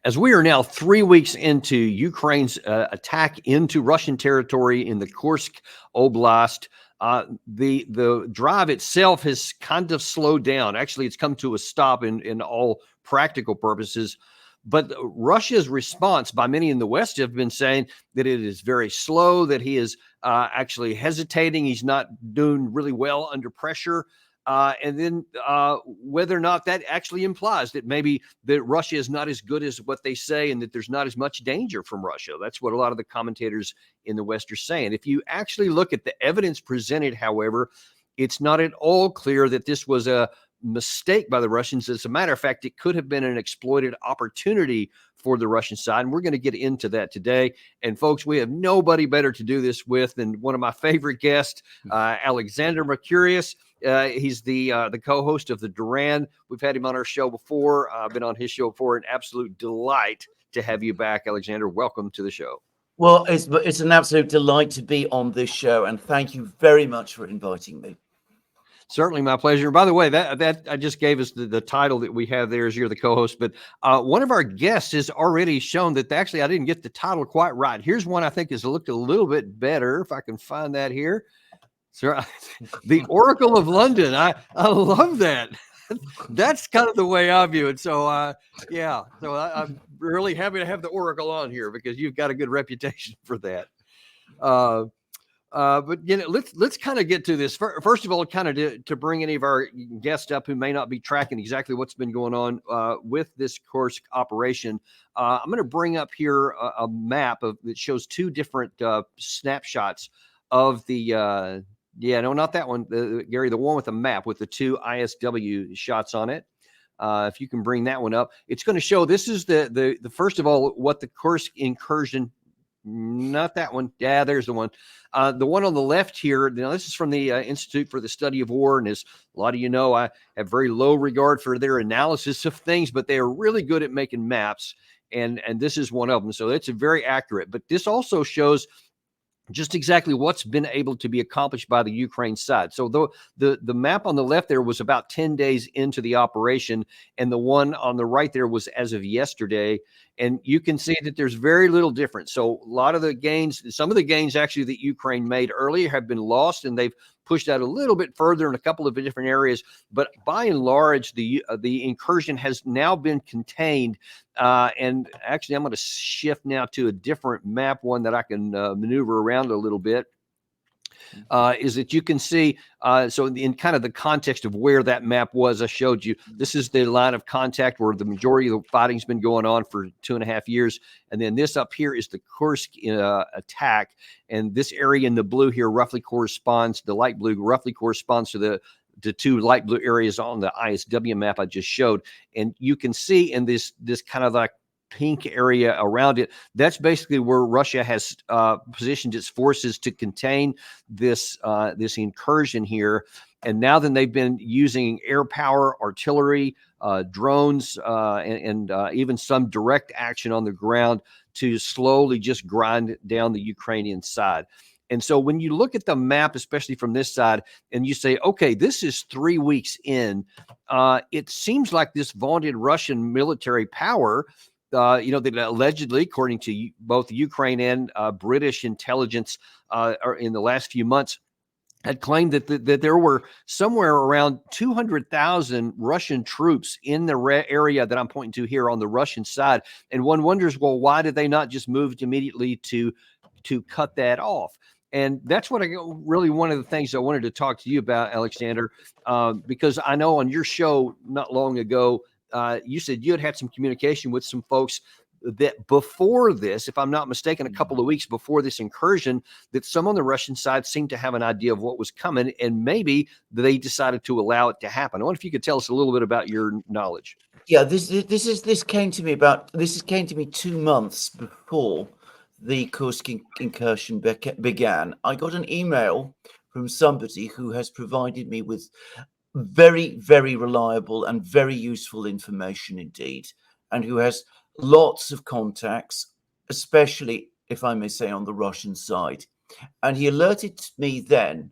As we are now 3 weeks into Ukraine's attack into Russian territory in the Kursk Oblast, the drive itself has kind of slowed down. Actually, it's come to a stop in all practical purposes. But Russia's response, by many in the West, have been saying that it is very slow, that he is actually hesitating. He's not doing really well under pressure. And then whether or not that actually implies that maybe that Russia is not as good as what they say and that there's not as much danger from Russia. That's what a lot of the commentators in the West are saying. If you actually look at the evidence presented, however, it's not at all clear that this was a mistake by the Russians. As a matter of fact, it could have been an exploited opportunity for the Russian side. And we're going to get into that today. And folks, we have nobody better to do this with than one of my favorite guests, Alexander Mercouris. He's the co-host of the Duran. We've had him on our show before. I've been on his show before. An absolute delight to have you back, Alexander. Welcome to the show. Well, it's an absolute delight to be on this show, and thank you very much for inviting me. Certainly my pleasure. By the way, that I just gave us the title that we have there as you're the co-host, but one of our guests has already shown that actually I didn't get the title quite right. Here's one I think has looked a little bit better, if I can find that here. Sir, the Oracle of London. I love that. That's kind of the way I view it. So, yeah. So I'm really happy to have the Oracle on here because you've got a good reputation for that. But let's kind of get to this. First of all, kind of to bring any of our guests up who may not be tracking exactly what's been going on with this Kursk operation. I'm going to bring up here a map that shows two different snapshots of the. No, not that one, Gary. The one with the map with the two ISW shots on it. If you can bring that one up, it's going to show. This is the first of all what the Kursk incursion. Not that one. Yeah, there's the one. The one on the left here. Now, this is from the Institute for the Study of War, and as a lot of you know, I have very low regard for their analysis of things, but they are really good at making maps, and this is one of them. So it's very accurate. But this also shows just exactly what's been able to be accomplished by the Ukraine side. So the map on the left there was about 10 days into the operation, and the one on the right there was as of yesterday. And you can see that there's very little difference. So a lot of the gains, some of the gains actually that Ukraine made earlier have been lost, and they've pushed out a little bit further in a couple of different areas. But by and large, the incursion has now been contained. And actually, I'm going to shift now to a different map, one that I can maneuver around a little bit. Is that you can see, so in kind of the context of where that map was, I showed you, this is the line of contact where the majority of the fighting's been going on for 2.5 years. And then this up here is the Kursk attack. And this area in the blue here roughly corresponds, the light blue roughly corresponds to the two light blue areas on the ISW map I just showed. And you can see in this kind of like pink area around it, that's basically where Russia has positioned its forces to contain this incursion here. And now then they've been using air power, artillery, drones, and even some direct action on the ground to slowly just grind down the Ukrainian side. And so when you look at the map, especially from this side, and you say, okay, this is 3 weeks in, it seems like this vaunted Russian military power, that allegedly, according to both Ukraine and British intelligence in the last few months, had claimed that there were somewhere around 200,000 Russian troops in the area that I'm pointing to here on the Russian side. And one wonders, well, why did they not just move immediately to cut that off? And that's what really one of the things I wanted to talk to you about, Alexander, because I know on your show not long ago, you said you had some communication with some folks that before this, if I'm not mistaken, a couple of weeks before this incursion, that some on the Russian side seemed to have an idea of what was coming, and maybe they decided to allow it to happen. I wonder if you could tell us a little bit about your knowledge. Yeah, this came to me 2 months before the Kursk incursion began. I got an email from somebody who has provided me with very, very reliable and very useful information indeed, and who has lots of contacts, especially, if I may say, on the Russian side. And he alerted me then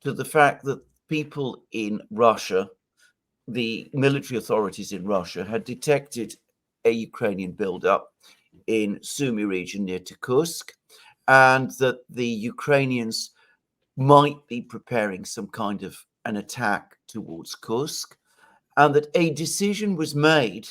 to the fact that people in Russia, the military authorities in Russia, had detected a Ukrainian buildup in Sumy region near to Kursk, and that the Ukrainians might be preparing some kind of an attack towards Kursk, and that a decision was made,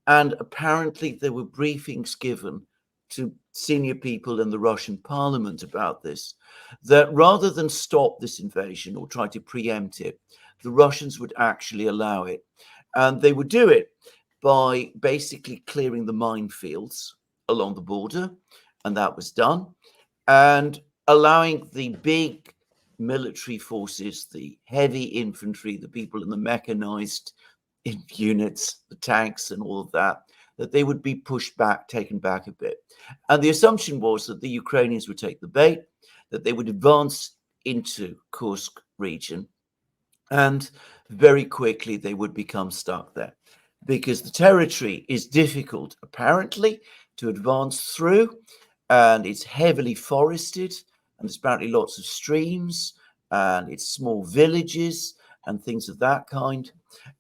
and apparently there were briefings given to senior people in the Russian parliament about this, that rather than stop this invasion or try to preempt it, the Russians would actually allow it. And they would do it by basically clearing the minefields along the border, and that was done, and allowing the big military forces, the heavy infantry, the people in the mechanized units, the tanks and all of that, that they would be pushed back, taken back a bit. And the assumption was that the Ukrainians would take the bait, that they would advance into Kursk region, and very quickly they would become stuck there because the territory is difficult, apparently, to advance through, and it's heavily forested, and there's apparently lots of streams, and it's small villages and things of that kind.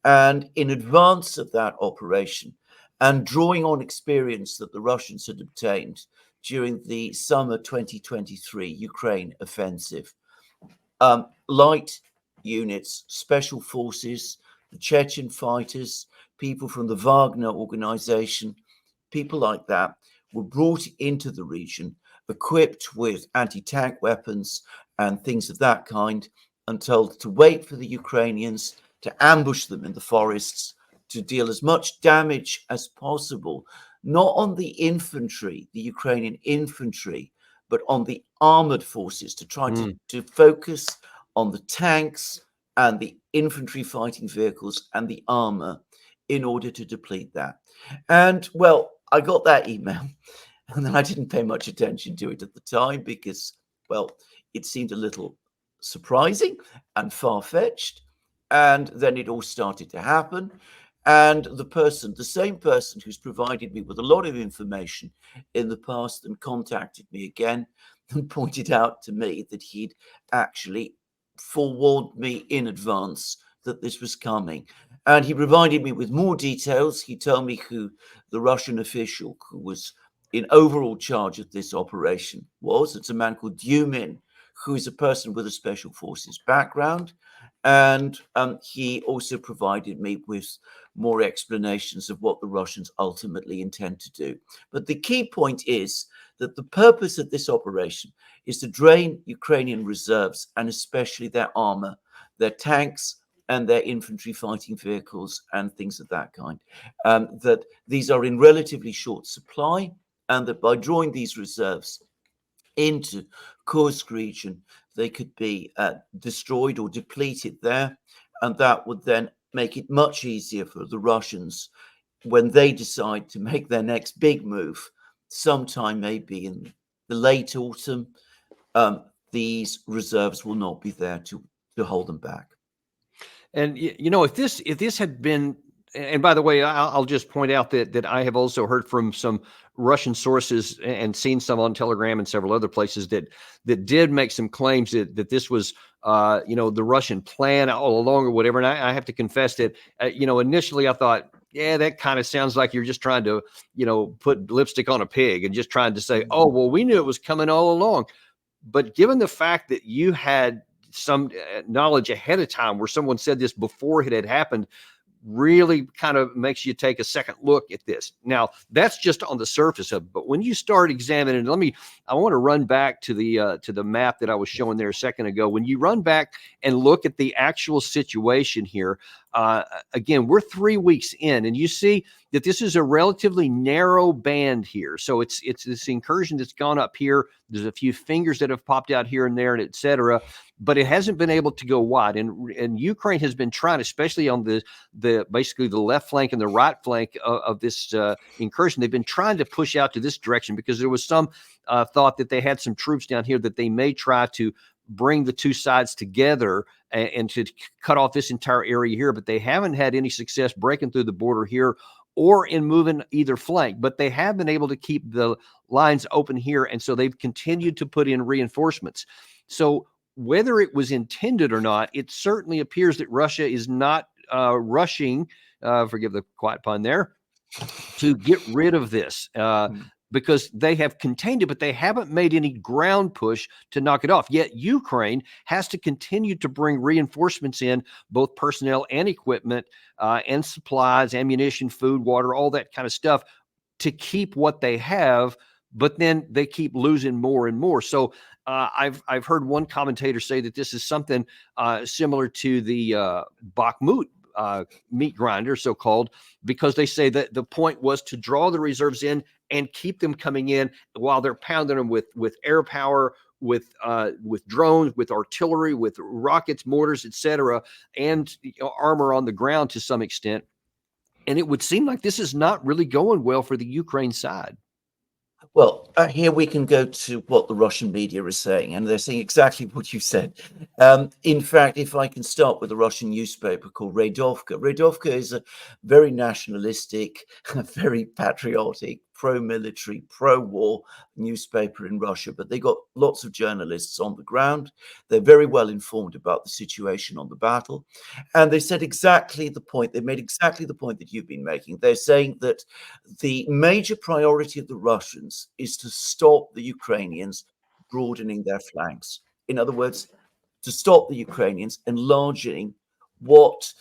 And in advance of that operation, and drawing on experience that the Russians had obtained during the summer 2023 Ukraine offensive, light units, special forces, the Chechen fighters, people from the Wagner organization, people like that were brought into the region, equipped with anti-tank weapons and things of that kind, and told to wait for the Ukrainians, to ambush them in the forests, to deal as much damage as possible, not on the infantry, the Ukrainian infantry, but on the armored forces, to try to focus on the tanks and the infantry fighting vehicles and the armor in order to deplete that. And well, I got that email and then I didn't pay much attention to it at the time because, well, it seemed a little surprising and far-fetched. And then it all started to happen. And the same person who's provided me with a lot of information in the past and contacted me again and pointed out to me that he'd actually forewarned me in advance that this was coming. And he provided me with more details. He told me who the Russian official who was in overall charge of this operation was. It's a man called Duran, who is a person with a special forces background. And he also provided me with more explanations of what the Russians ultimately intend to do. But the key point is that the purpose of this operation is to drain Ukrainian reserves, and especially their armor, their tanks, and their infantry fighting vehicles and things of that kind. That these are in relatively short supply, and that by drawing these reserves into Kursk region, they could be destroyed or depleted there. And that would then make it much easier for the Russians when they decide to make their next big move, sometime maybe in the late autumn. These reserves will not be there to hold them back. And you know, if this had been, and by the way, I'll just point out that I have also heard from some Russian sources and seen some on Telegram and several other places that did make some claims that this was the Russian plan all along or whatever. And I have to confess that initially I thought, yeah, that kind of sounds like you're just trying to put lipstick on a pig and just trying to say, oh well, we knew it was coming all along. But given the fact that you had some knowledge ahead of time where someone said this before it had happened, really kind of makes you take a second look at this. Now, that's just on the surface of it, but when you start examining, I want to run back to the map that I was showing there a second ago. When you run back and look at the actual situation here, again, we're 3 weeks in, and you see that this is a relatively narrow band here. So it's this incursion that's gone up here. There's a few fingers that have popped out here and there, and et cetera, but it hasn't been able to go wide. And Ukraine has been trying, especially on the basically the left flank and the right flank of this incursion, they've been trying to push out to this direction because there was some thought that they had some troops down here that they may try to bring the two sides together and to cut off this entire area here, but they haven't had any success breaking through the border here or in moving either flank, but they have been able to keep the lines open here. And so they've continued to put in reinforcements. So whether it was intended or not, it certainly appears that Russia is not rushing, forgive the quiet pun there, to get rid of this. Mm. Because they have contained it, but they haven't made any ground push to knock it off. Yet Ukraine has to continue to bring reinforcements in, both personnel and equipment, and supplies, ammunition, food, water, all that kind of stuff, to keep what they have. But then they keep losing more and more. So I've heard one commentator say that this is something similar to the Bakhmut meat grinder, so called, because they say that the point was to draw the reserves in and keep them coming in while they're pounding them with air power, with drones, with artillery, with rockets, mortars, etc., and armor on the ground to some extent. And it would seem like this is not really going well for the Ukraine side. Well, here we can go to what the Russian media is saying, and they're saying exactly what you said. In fact, if I can start with a Russian newspaper called Radovka. Radovka is a very nationalistic, very patriotic, pro-military, pro-war newspaper in Russia, but they got lots of journalists on the ground. They're very well informed about the situation on the battle. And they said exactly the point, they made exactly the point that you've been making. They're saying that the major priority of the Russians is to stop the Ukrainians broadening their flanks. In other words, to stop the Ukrainians enlarging what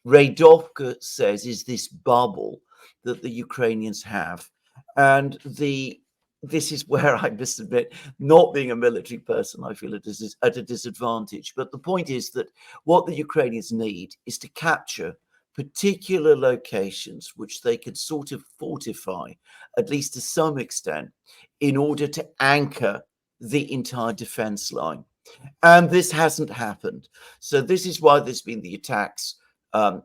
Radovka says is this bubble that the Ukrainians have. And this is where I must admit, not being a military person, I feel it is at a disadvantage. But the point is that what the Ukrainians need is to capture particular locations which they could sort of fortify, at least to some extent, in order to anchor the entire defense line. And this hasn't happened. So this is why there's been the attacks,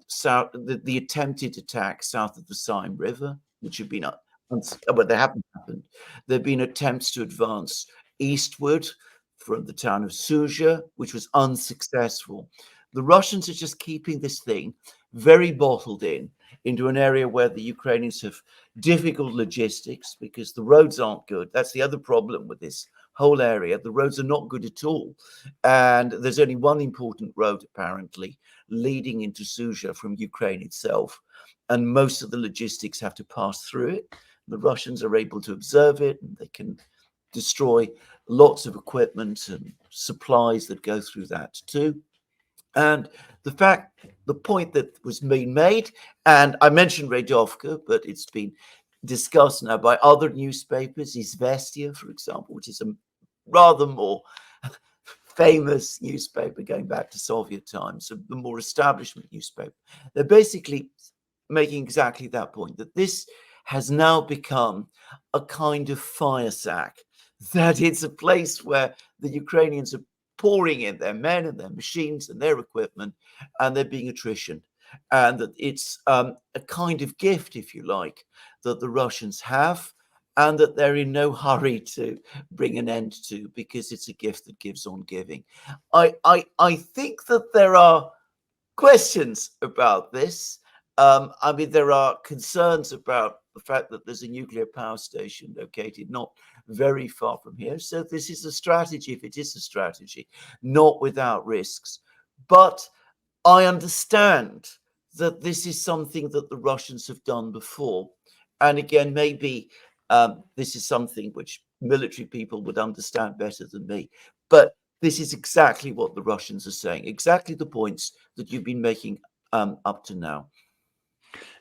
south, the attempted attacks south of the Seine River, which have been, well, they haven't happened. There have been attempts to advance eastward from the town of Suja, which was unsuccessful. The Russians are just keeping this thing very bottled in into an area where the Ukrainians have difficult logistics because the roads aren't good. That's the other problem with this whole area. The roads are not good at all. And there's only one important road, apparently, leading into Suja from Ukraine itself. And most of the logistics have to pass through it. The Russians are able to observe it, and they can destroy lots of equipment and supplies that go through that too. And the point that was being made, and I mentioned Radovka, but it's been discussed now by other newspapers, Izvestia, for example, which is a rather more famous newspaper going back to Soviet times, so the more establishment newspaper. They're basically making exactly that point, that this has now become a kind of fire sack, that it's a place where the Ukrainians are pouring in their men and their machines and their equipment, and they're being attrition. And that it's a kind of gift, if you like, that the Russians have, and that they're in no hurry to bring an end to, because it's a gift that gives on giving. I think that there are questions about this. I mean, there are concerns about the fact that there's a nuclear power station located not very far from here. So this is a strategy, if it is a strategy, not without risks. But I understand that this is something that the Russians have done before. And again, maybe this is something which military people would understand better than me. But this is exactly what the Russians are saying, exactly the points that you've been making up to now.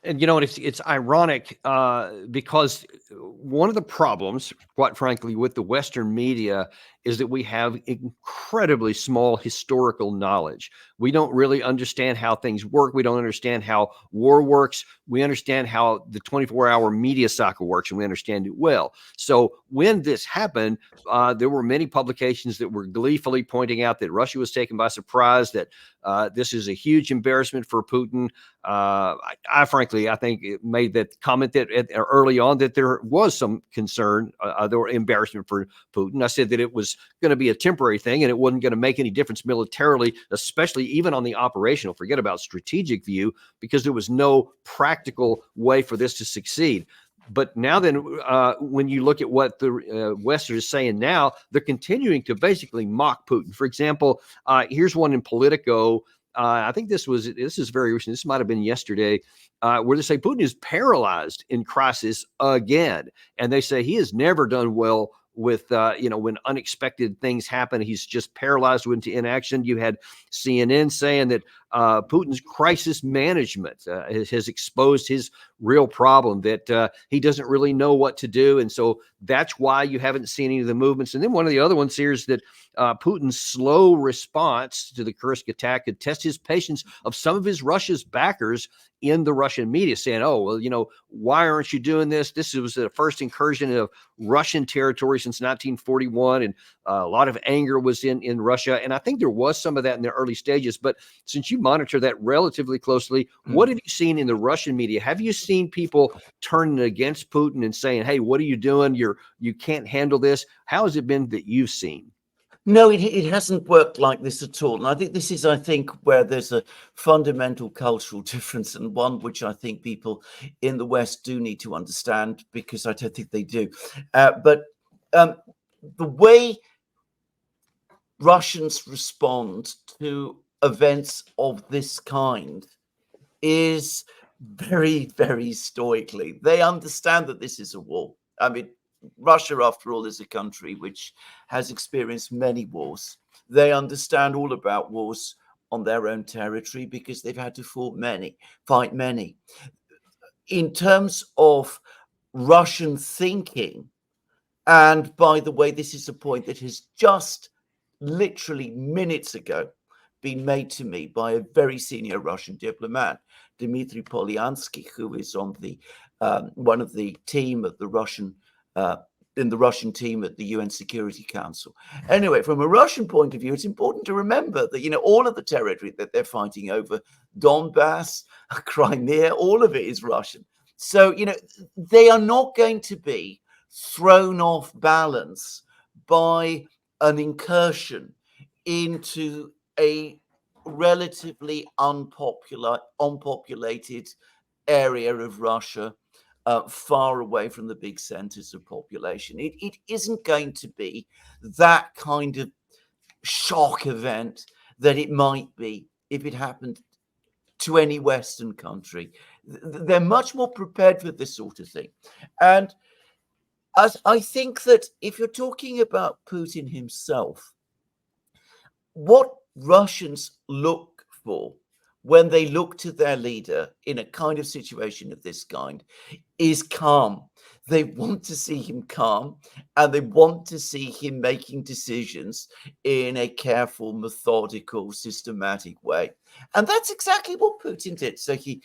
And it's ironic because one of the problems, quite frankly, with the Western media is that we have incredibly small historical knowledge. We don't really understand how things work. We don't understand how war works. We understand how the 24-hour media cycle works, and we understand it well. So when this happened, there were many publications that were gleefully pointing out that Russia was taken by surprise, that this is a huge embarrassment for Putin. I frankly, I think it made that comment that early on that there was some concern, there were embarrassment for Putin. I said that it was going to be a temporary thing and it wasn't going to make any difference militarily, especially even on the operational, forget about strategic view, because there was no practical way for this to succeed. But now then, when you look at what the Western is saying now, they're continuing to basically mock Putin. For example, here's one in Politico I think this is very recent. This might have been yesterday, where they say Putin is paralyzed in crisis again, and they say he has never done well with when unexpected things happen. He's just paralyzed into inaction. You had CNN saying that Putin's crisis management has exposed his real problem, that he doesn't really know what to do, and so that's why you haven't seen any of the movements. And then one of the other ones here is that Putin's slow response to the Kursk attack could test his patience of some of his Russia's backers in the Russian media, saying, "Oh, well, why aren't you doing this? This was the first incursion of Russian territory since 1941, and a lot of anger was in Russia." And I think there was some of that in the early stages. But since you monitor that relatively closely, what have you seen in the Russian media? Have you seen people turning against Putin and saying, "Hey, what are you doing? You can't handle this"? How has it been that you've seen? No, it hasn't worked like this at all. And I think this is, where there's a fundamental cultural difference, and one which I think people in the West do need to understand, because I don't think they do. But the way Russians respond to events of this kind is very, very stoically. They understand that this is a war. I mean, Russia, after all, is a country which has experienced many wars. They understand all about wars on their own territory because they've had to fight many. In terms of Russian thinking, and by the way, this is a point that has just literally minutes ago been made to me by a very senior Russian diplomat, Dmitry Polyansky, who is on the one of the team of the Russian in the Russian team at the UN Security Council. Anyway, from a Russian point of view, it's important to remember that all of the territory that they're fighting over, Donbass, Crimea, all of it is Russian. So they are not going to be thrown off balance by an incursion into a relatively unpopulated area of Russia, far away from the big centers of population. It isn't going to be that kind of shock event that it might be if it happened to any Western country. They're much more prepared for this sort of thing. And as I think that if you're talking about Putin himself, what Russians look for when they look to their leader in a kind of situation of this kind is calm. They want to see him calm, and they want to see him making decisions in a careful, methodical, systematic way. And that's exactly what Putin did. So he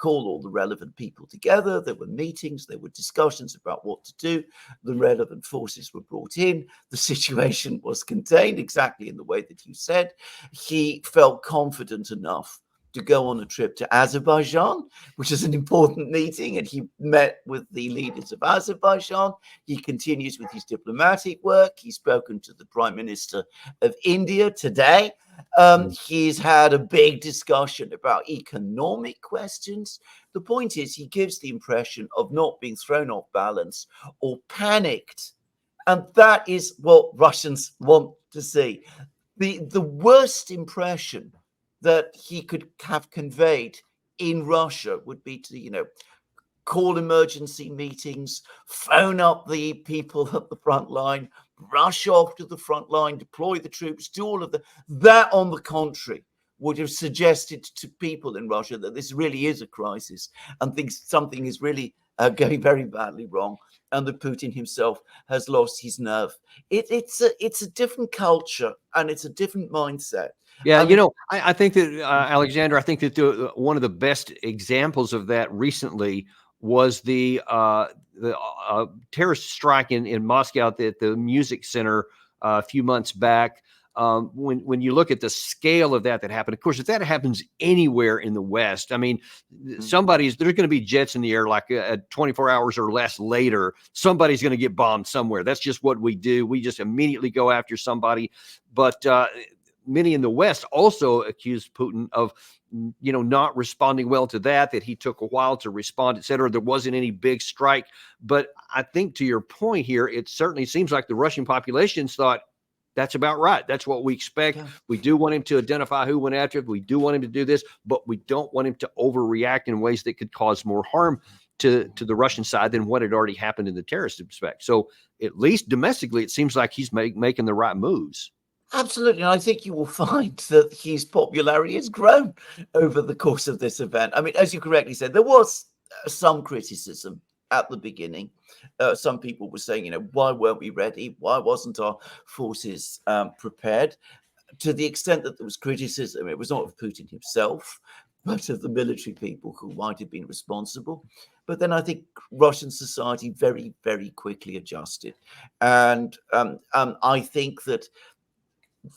called all the relevant people together. There were meetings, there were discussions about what to do. The relevant forces were brought in. The situation was contained exactly in the way that you said. He felt confident enough to go on a trip to Azerbaijan, which is an important meeting, and he met with the leaders of Azerbaijan. He continues with his diplomatic work. He's spoken to the Prime Minister of India today. He's had a big discussion about economic questions. The point is, he gives the impression of not being thrown off balance or panicked. And that is what Russians want to see. The worst impression that he could have conveyed in Russia would be to, call emergency meetings, phone up the people at the front line, rush off to the front line, deploy the troops, do all of that. That, on the contrary, would have suggested to people in Russia that this really is a crisis and something is really going very badly wrong, and that Putin himself has lost his nerve. It's a different culture, and it's a different mindset. Yeah, I think that, Alexander, I think that one of the best examples of that recently was the terrorist strike in Moscow at the Music Center a few months back. When you look at the scale of that happened, of course, if that happens anywhere in the West, I mean, there's going to be jets in the air like 24 hours or less later. Somebody's going to get bombed somewhere. That's just what we do. We just immediately go after somebody. But many in the West also accused Putin of, not responding well to that he took a while to respond, et cetera. There wasn't any big strike. But I think, to your point here, it certainly seems like the Russian populations thought, That's about right. That's what we expect. Yeah. We do want him to identify who went after it. We do want him to do this, but we don't want him to overreact in ways that could cause more harm to the Russian side than what had already happened in the terrorist respect. So at least domestically, it seems like he's making the right moves. Absolutely. And I think you will find that his popularity has grown over the course of this event. I mean, as you correctly said, there was some criticism at the beginning. Some people were saying, why weren't we ready? Why wasn't our forces prepared? To the extent that there was criticism, it was not of Putin himself, but of the military people who might have been responsible. But then I think Russian society very, very quickly adjusted. And I think that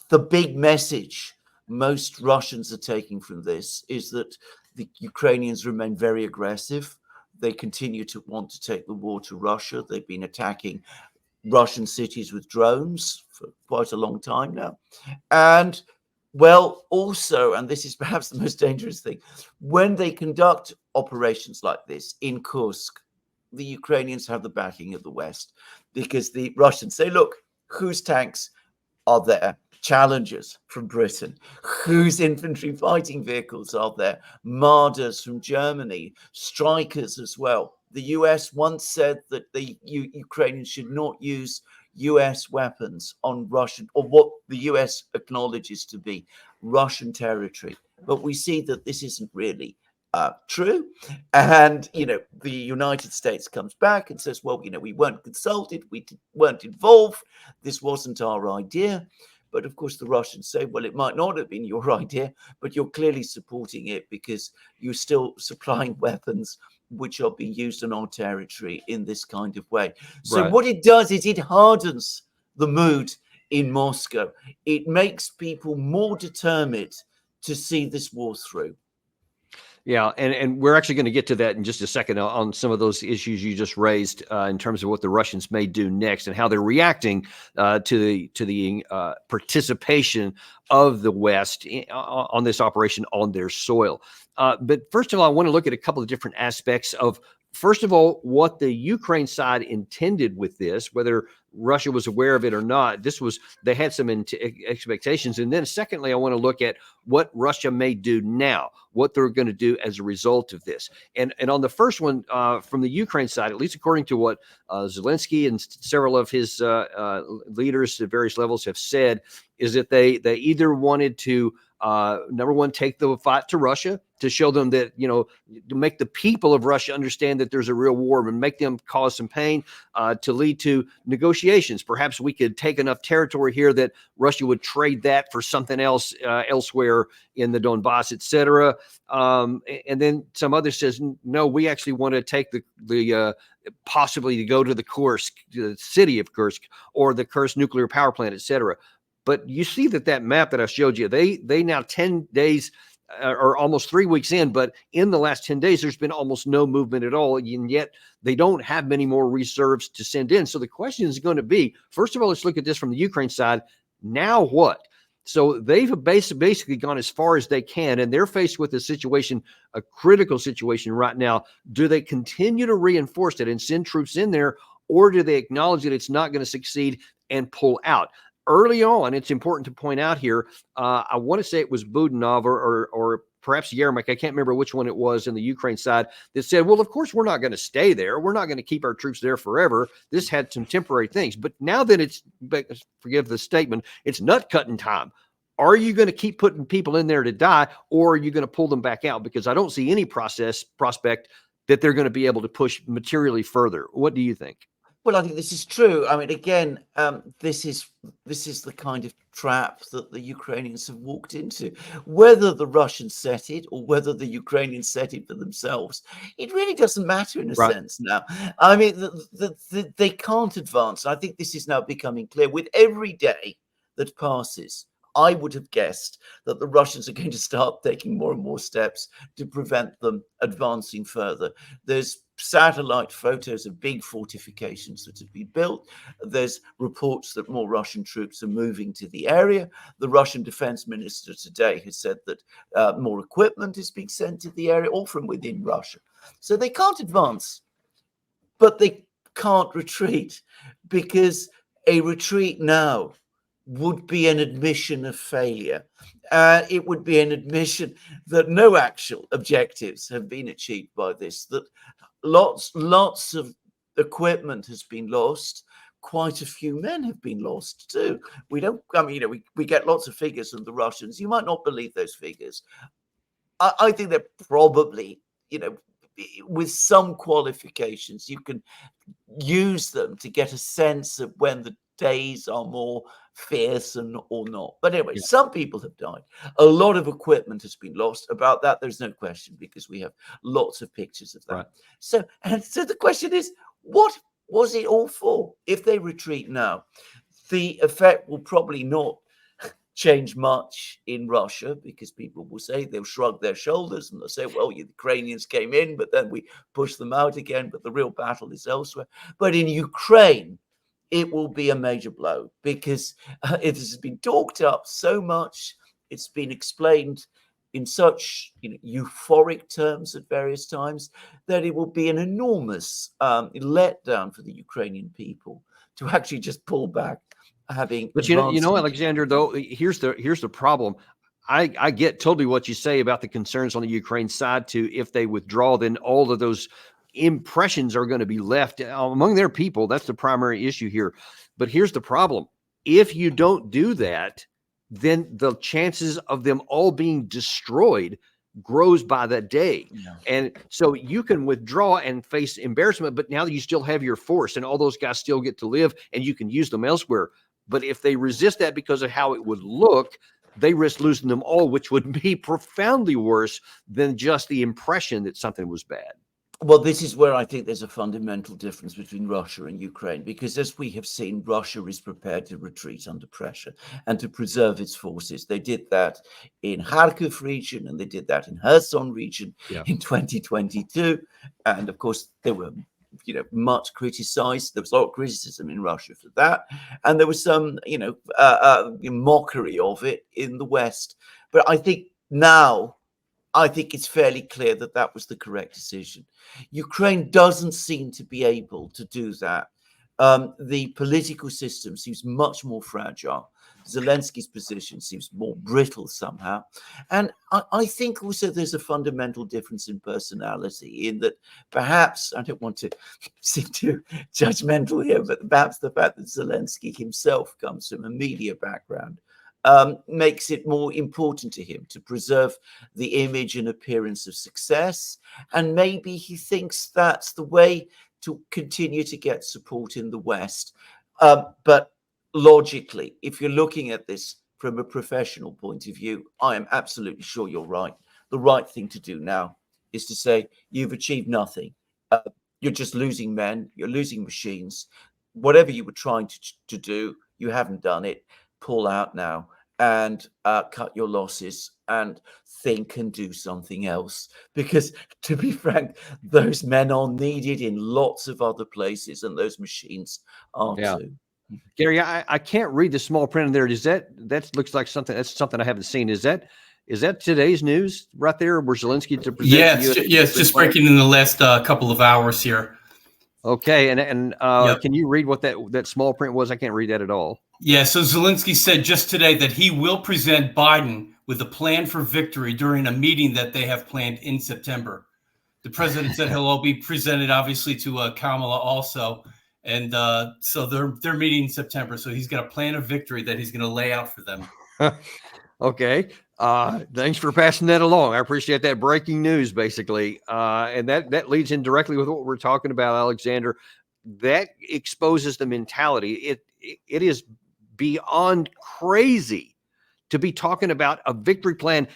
the big message most Russians are taking from this is that the Ukrainians remain very aggressive. They continue to want to take the war to Russia. They've been attacking Russian cities with drones for quite a long time now. And well, also, and this is perhaps the most dangerous thing, when they conduct operations like this in Kursk, the Ukrainians have the backing of the West, because the Russians say, look, whose tanks are there? Challengers from Britain. Whose infantry fighting vehicles are there? Marders from Germany, Strikers as well. The US once said that the Ukrainians should not use US weapons on Russian, or what the US acknowledges to be Russian territory. But we see that this isn't really true. And, the United States comes back and says, well, we weren't consulted, we weren't involved, this wasn't our idea. But of course, the Russians say, well, it might not have been your idea, but you're clearly supporting it because you're still supplying weapons which are being used in our territory in this kind of way. So Right. what it does is it hardens the mood in Moscow. It makes people more determined to see this war through. Yeah, and we're actually going to get to that in just a second on some of those issues you just raised in terms of what the Russians may do next and how they're reacting to the participation of the West on this operation on their soil. But first of all, I want to look at a couple of different aspects of, first of all, what the Ukraine side intended with this, whether Russia was aware of it or not. They had some expectations. And then secondly, I want to look at what Russia may do now, what they're going to do as a result of this. And on the first one, from the Ukraine side, at least according to what Zelensky and several of his leaders at various levels have said, is that they either wanted to, number one, take the fight to Russia to show them that, to make the people of Russia understand that there's a real war and make them cause some pain, to lead to negotiations. Perhaps we could take enough territory here that Russia would trade that for something else elsewhere in the Donbass, et cetera. And then some other says, no, we actually want to take the possibly to go to the Kursk, the city of Kursk, or the Kursk nuclear power plant, et cetera. But you see that map that I showed you, they now 10 days or almost 3 weeks in, but in the last 10 days, there's been almost no movement at all. And yet they don't have many more reserves to send in. So the question is going to be, first of all, let's look at this from the Ukraine side. Now what? So they've basically gone as far as they can, and they're faced with a situation, a critical situation right now. Do they continue to reinforce it and send troops in there, or do they acknowledge that it's not going to succeed and pull out? Early on, it's important to point out here, I want to say it was Budanov or perhaps Yermak, I can't remember which one it was in the Ukraine side, that said, well, of course, we're not going to stay there. We're not going to keep our troops there forever. This had some temporary things. But now that it's, forgive the statement, it's nut cutting time. Are you going to keep putting people in there to die, or are you going to pull them back out? Because I don't see any prospect that they're going to be able to push materially further. What do you think? Well, I think this is true. I mean, again, this is the kind of trap that the Ukrainians have walked into. Whether the Russians set it or whether the Ukrainians set it for themselves, it really doesn't matter in a sense now. I mean, they can't advance. I think this is now becoming clear with every day that passes. I would have guessed that the Russians are going to start taking more and more steps to prevent them advancing further. There's satellite photos of big fortifications that have been built. There's reports that more Russian troops are moving to the area. The Russian defense minister today has said that more equipment is being sent to the area, all from within Russia. So they can't advance, but they can't retreat, because a retreat now would be an admission of failure. It would be an admission that no actual objectives have been achieved by this, that lots of equipment has been lost. Quite a few men have been lost too. We don't, I mean, we get lots of figures from the Russians. You might not believe those figures. I think they're probably, with some qualifications, you can use them to get a sense of when the days are more fearsome or not. But anyway, some people have died. A lot of equipment has been lost. About that, there's no question, because we have lots of pictures of that. Right. So the question is, what was it all for? If they retreat now, the effect will probably not change much in Russia, because people will say, they'll shrug their shoulders and they'll say, well, the Ukrainians came in, but then we pushed them out again, but the real battle is elsewhere. But in Ukraine, it will be a major blow, because it has been talked up so much. It's been explained in such euphoric terms at various times that it will be an enormous letdown for the Ukrainian people to actually just pull back. But Alexander, though, here's the problem. I get totally what you say about the concerns on the Ukraine side too. If they withdraw, then all of those impressions are going to be left among their people. That's the primary issue here. But here's the problem. If you don't do that, then the chances of them all being destroyed grows by the day. Yeah. And so you can withdraw and face embarrassment, but now you still have your force and all those guys still get to live and you can use them elsewhere. But if they resist that because of how it would look, they risk losing them all, which would be profoundly worse than just the impression that something was bad. Well, this is where I think there's a fundamental difference between Russia and Ukraine, because as we have seen, Russia is prepared to retreat under pressure and to preserve its forces. They did that in Kharkiv region and they did that in Kherson region in 2022. And of course, they were much criticized. There was a lot of criticism in Russia for that. And there was some, mockery of it in the West. But I think now, it's fairly clear that that was the correct decision. Ukraine doesn't seem to be able to do that. The political system seems much more fragile. Zelensky's position seems more brittle somehow. And I think also there's a fundamental difference in personality, in that perhaps, I don't want to seem too judgmental here, but perhaps the fact that Zelensky himself comes from a media background makes it more important to him to preserve the image and appearance of success. And maybe he thinks that's the way to continue to get support in the West. But logically, if you're looking at this from a professional point of view, I am absolutely sure you're right. The right thing to do now is to say, you've achieved nothing. You're just losing men, you're losing machines. Whatever you were trying to do, you haven't done it. Pull out now and cut your losses and think and do something else. Because to be frank, those men are needed in lots of other places and those machines are too. Gary, I can't read the small print in there. Is that looks like something I haven't seen. Is that today's news right there where Zelensky to present? It's just breaking in the last couple of hours here. Okay, and can you read what that small print was? I can't read that at all. Yeah, so Zelensky said just today that he will present Biden with a plan for victory during a meeting that they have planned in September. The president said he'll all be presented, obviously, to Kamala also. And so they're meeting in September. So he's got a plan of victory that he's going to lay out for them. Okay. Thanks for passing that along. I appreciate that breaking news, basically. And that leads in directly with what we're talking about, Alexander. That exposes the mentality. It is beyond crazy to be talking about a victory plan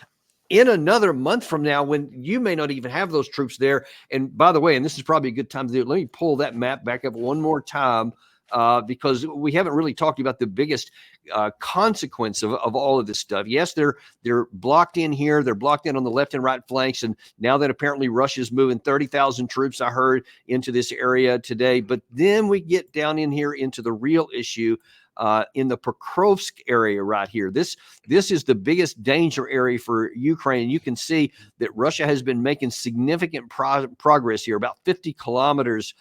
in another month from now, when you may not even have those troops there. And by the way, and this is probably a good time to do it, let me pull that map back up one more time, because we haven't really talked about the biggest consequence of all of this stuff. Yes, they're blocked in here. They're blocked in on the left and right flanks. And now that apparently Russia's moving 30,000 troops, I heard, into this area today. But then we get down in here into the real issue in the Pokrovsk area right here. This is the biggest danger area for Ukraine. You can see that Russia has been making significant progress here, about 50 kilometers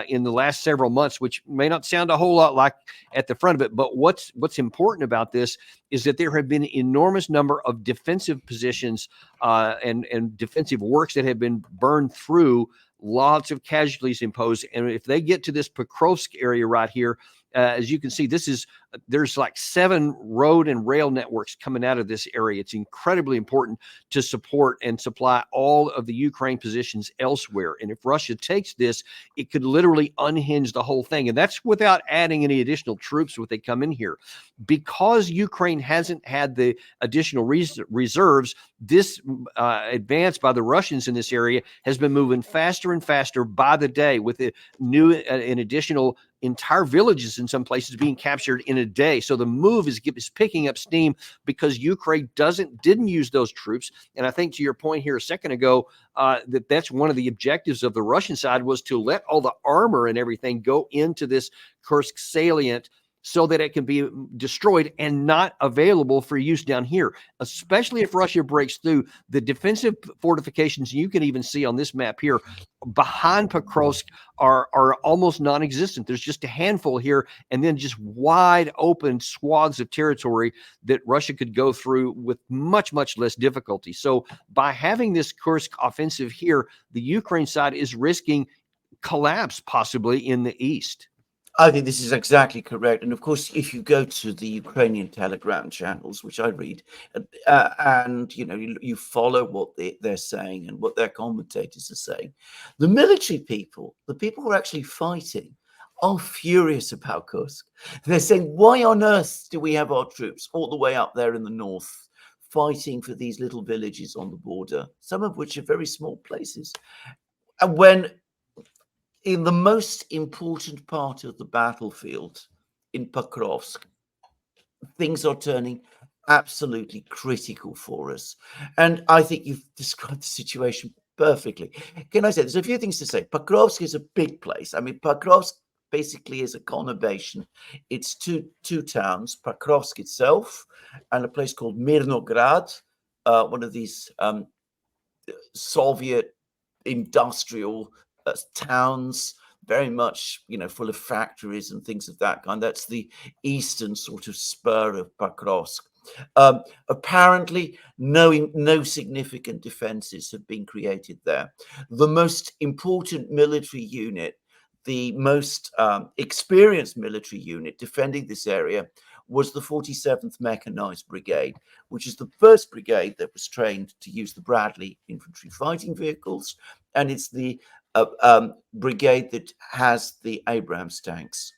in the last several months, which may not sound a whole lot like at the front of it. But what's important about this is that there have been an enormous number of defensive positions and defensive works that have been burned through, lots of casualties imposed. And if they get to this Pokrovsk area right here, as you can see, there's like 7 road and rail networks coming out of this area. It's incredibly important to support and supply all of the Ukraine positions elsewhere. And if Russia takes this, it could literally unhinge the whole thing. And that's without adding any additional troops when they come in here. Because Ukraine hasn't had the additional reserves, this advance by the Russians in this area has been moving faster and faster by the day, with the new and additional entire villages in some places being captured in a day. So the move is picking up steam because Ukraine didn't use those troops. And I think, to your point here a second ago, that's one of the objectives of the Russian side, was to let all the armor and everything go into this Kursk salient so that it can be destroyed and not available for use down here, especially if Russia breaks through. The defensive fortifications you can even see on this map here behind Pokrovsk are almost non-existent. There's just a handful here, and then just wide open swaths of territory that Russia could go through with much, much less difficulty. So by having this Kursk offensive here, the Ukraine side is risking collapse possibly in the east. I think this is exactly correct. And of course, if you go to the Ukrainian Telegram channels, which I read, and you follow what they're saying and what their commentators are saying, the military people, the people who are actually fighting, are furious about Kursk. They're saying, why on earth do we have our troops all the way up there in the north fighting for these little villages on the border, some of which are very small places? And when in the most important part of the battlefield in Pokrovsk, things are turning absolutely critical for us. And I think you've described the situation perfectly. Can I say, there's a few things to say. Pokrovsk is a big place. I mean, Pokrovsk basically is a conurbation. It's two towns, Pokrovsk itself and a place called Mirnograd, one of these Soviet industrial towns, very much, full of factories and things of that kind. That's the eastern sort of spur of Pokrovsk. Apparently, no significant defenses have been created there. The most important military unit, the most experienced military unit defending this area, was the 47th Mechanized Brigade, which is the first brigade that was trained to use the Bradley infantry fighting vehicles, and it's the brigade that has the Abrams tanks.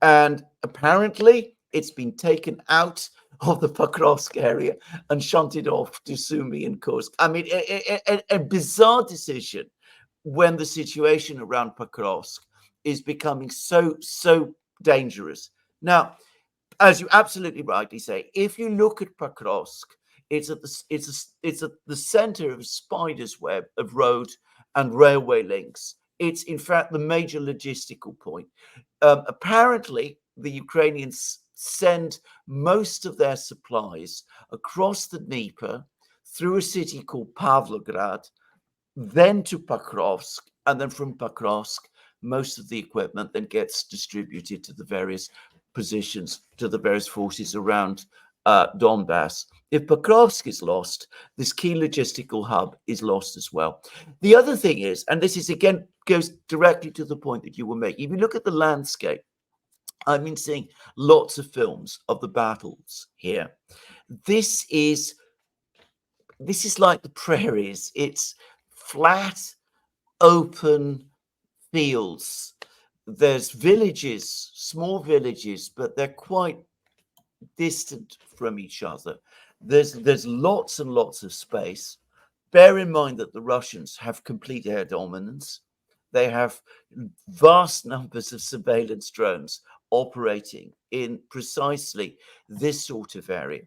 And apparently it's been taken out of the Pokrovsk area and shunted off to Sumy and Kursk. I mean, a bizarre decision when the situation around Pokrovsk is becoming so dangerous. Now, as you absolutely rightly say, if you look at Pokrovsk, it's at the center of a spider's web of road and railway links. It's in fact the major logistical point. Apparently, the Ukrainians send most of their supplies across the Dnieper through a city called Pavlograd, then to Pokrovsk, and then from Pokrovsk, most of the equipment then gets distributed to the various positions, to the various forces around Donbass. If Pokrovsk is lost, this key logistical hub is lost as well. The other thing is, and this is again goes directly to the point that you were making, if you look at the landscape, I've been seeing lots of films of the battles here. This is like the prairies. It's flat, open fields. There's villages, small villages, but they're quite distant from each other. There's lots and lots of space. Bear in mind that the Russians have complete air dominance. They have vast numbers of surveillance drones operating in precisely this sort of area.